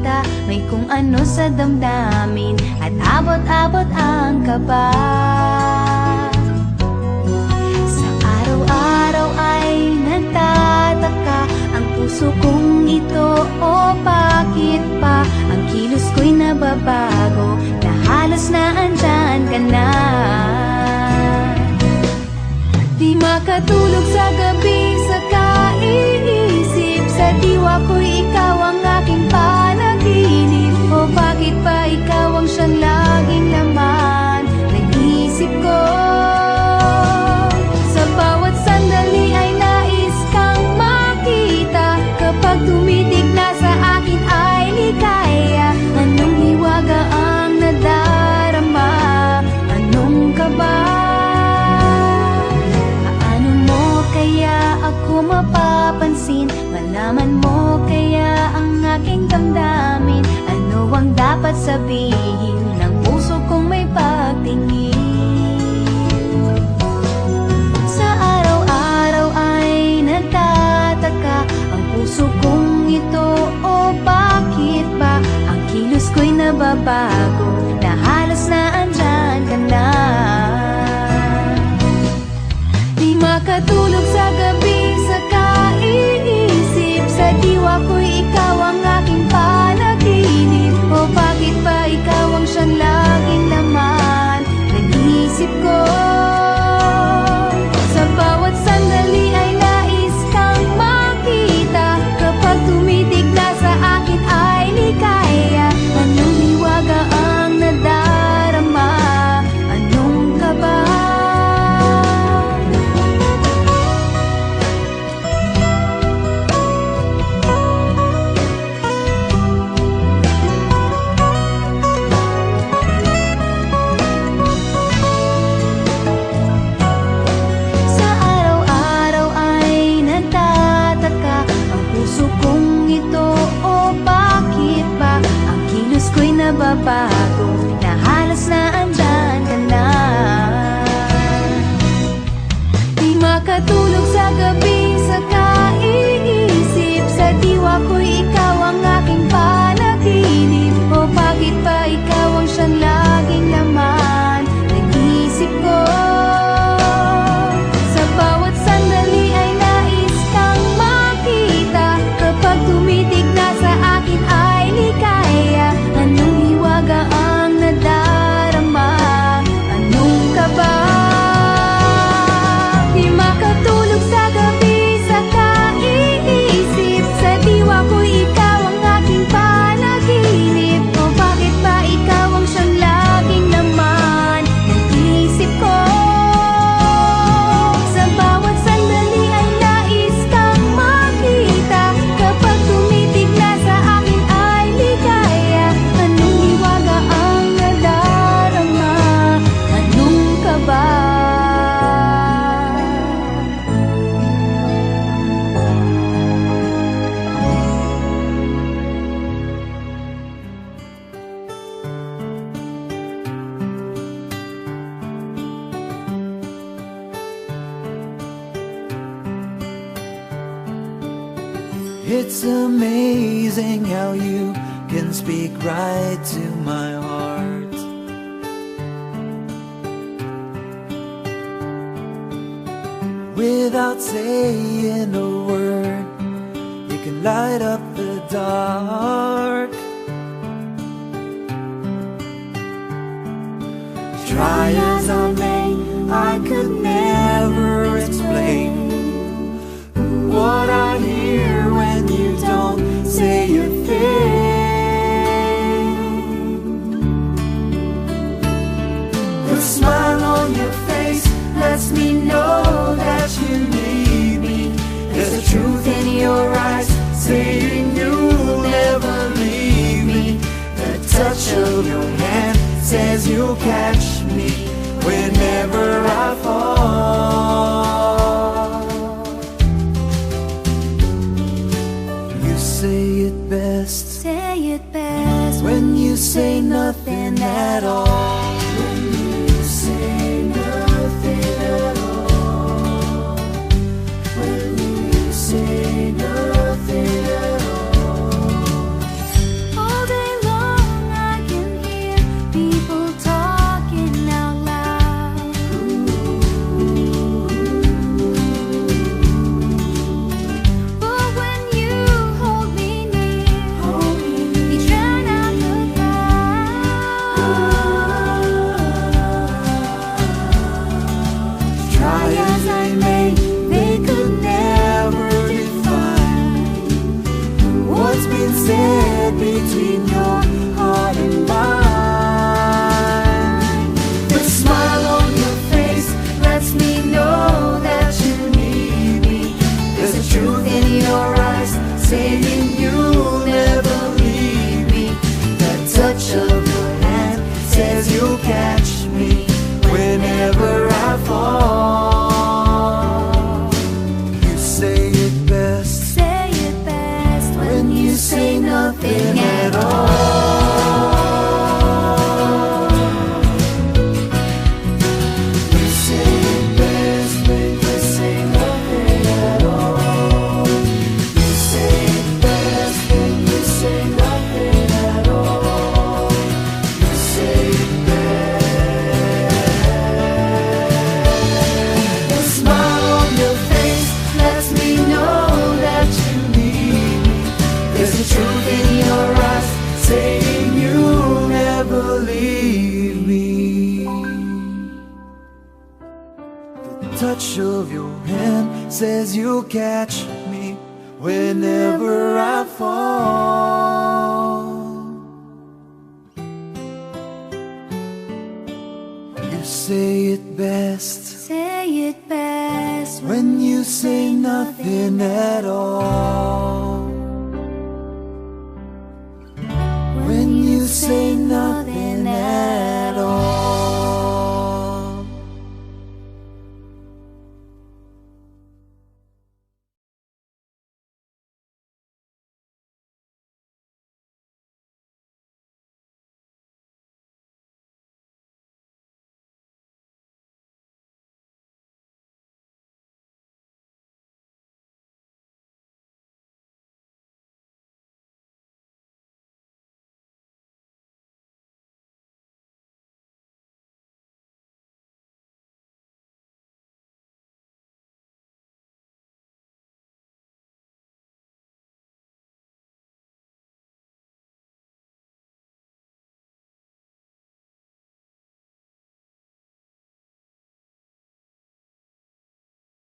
makita, may kung ano sa damdamin, at abot-abot ang kaba. Sa araw-araw ay nagtataka ang puso kong ito, o bakit pa ang kilos ko'y nababago, na halos na andyan ka na. Di makatulog sa gabi sa kaiisip, sa diwa ko'y ikaw ang aking panaginip. O bakit ba ikaw ang siyang laging laman ng isip ko? Sa bawat sandali ay nais kang makita, kapag tumitig na sa akin ay ligaya. Anong hiwaga ang nadarama? Anong kaba? Ako mapapansin, malaman mo kaya ang aking damdamin. Ano ang dapat sabihin ng puso kong may pagtingin? Sa araw-araw ay nagtataka ang puso kong ito, o bakit ba ang kilos ko'y nababago, na halos na andyan ka na. Di makatulog sa gabi sa kaiisip, sa diwa ko'y ikaw ang aking panaginip. O bakit ba ikaw ang siyang laging laman ng isip ko? Sa bawat sandali ay nais kang makita, kapag tumitig na sa akin ay ligaya. Anong hiwaga ang nadarama? Anong kaba? Nababago, na halos na andyan ka na. Di makatulog sa gabi sa kaiisip, sa diwa ko'y ikaw ang aking panaginip. O bakit ba ikaw ang siyang laging laman ng isip ko? Sa bawat sandali ay nais kang makita, kapag tumitig na sa akin ay ligaya. Anong hiwaga ang nadarama? Anong kaba? Di makatulog sa gabi sa kaiisip, sa diwa ko'y ikaw ang aking panaginip. O bakit ba ikaw ang siyang laging laman ng isip ko? Sa bawat sandali ay nais kang makita, kapag tumitig na sa akin ay ligaya. Anong hiwaga ang nadarama? Anong kaba? It's amazing how you can speak right to my heart. Without saying a word, you can light up the dark. Try as I may, I could never explain what I hear when you don't say a thing. The smile on your face lets me know that you need me. There's a truth in your eyes saying you'll never leave me. The touch of your hand says you'll catch me whenever I fall. Try as I may, they could never define what's been said between your heart and mine. The smile on your face lets me know that you need me. There's a truth in your eyes saying you'll never leave me. That touch of your hand says you'll catch me whenever I fall. You say it best when you say nothing at all. You say it best when you say nothing at all. You say it best when you say nothing at all. You say it best. The smile on your face lets me know that you need me. There's a truth in your eyes saying you'll never leave me. The touch of your hand says you'll catch me whenever I fall. You say it best Say it best when you say nothing at all.